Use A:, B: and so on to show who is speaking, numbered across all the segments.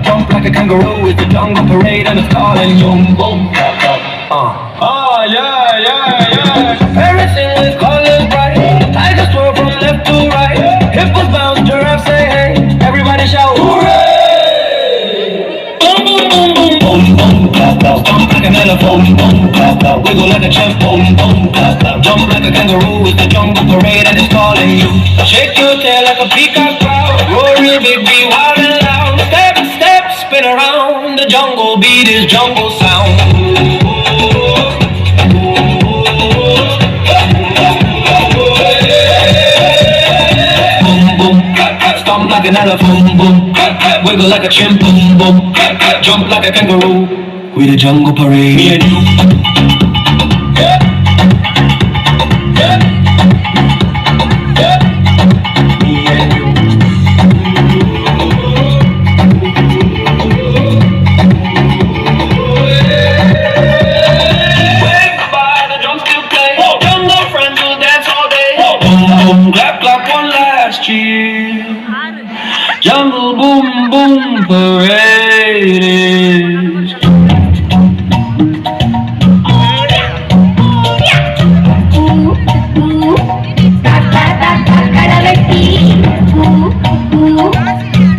A: Jump like a kangaroo, it's the jungle parade and it's calling you. Boom, oh yeah, yeah, yeah. Everything is colors bright. Tigers twirl from left to right. Hippos bounce, giraffes say hey. Everybody shout hooray! Boom, boom, boom, boom, boom, boom, jump like an elephant, boom, wiggle like a chimp, boom, boom, jump like a kangaroo, it's the jungle parade and it's calling you. Shake your tail like a peacock crowd, roar real big, be wild and loud. Step, step, spin around, the jungle beat is jungle sound. Boom, boom, stomp like an elephant, boom, wiggle like a chimp, boom, boom, jump like a kangaroo. We the jungle parade, me and you. Jungle boom boom parade is.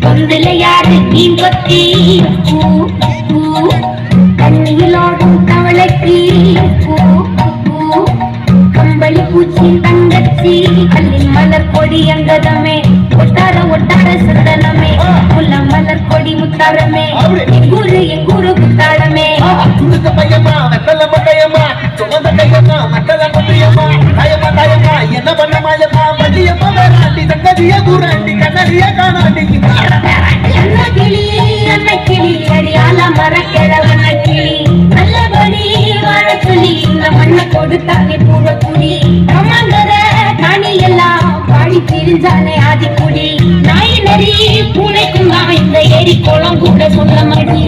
B: கொந்தலையாடு தீம்பத்தி கண்ணியிலோடும் கவலைக்கு கம்பளி பூச்சி தங்கச்சி கல்லின் மலர் கொடி அங்கதமே ஒட்டார ஒட்டார சந்தனமே முல்ல மலர் கொடி முத்தாரமே எங்கூரு குத்தாளமே
C: துடுக்க பையம்மா வெத்தல மட்டையம்மா சுமந்த கையம்மா மட்டல கொட்டியம்மா தாயம்மா தாயம்மா என்ன பண்ண மாயம்மா மடியம்மா வேறாண்டி தங்கதிய தூராண்டி கண்ணடிய காணாண்டி
B: அன்ன கிளி அடியால மரக்கிழவன கிளி நல்லபடி வாழ சொல்லி இந்த மண்ணை கொடுத்தானே பூரக்குடி அம்மாங்கர காணி எல்லாம் பாடி திரிஞ்சானே ஆதிக்குடி நாய் நரி பூனைக்கும் தான் இந்த ஏரி குளம் கூட சொந்த மடி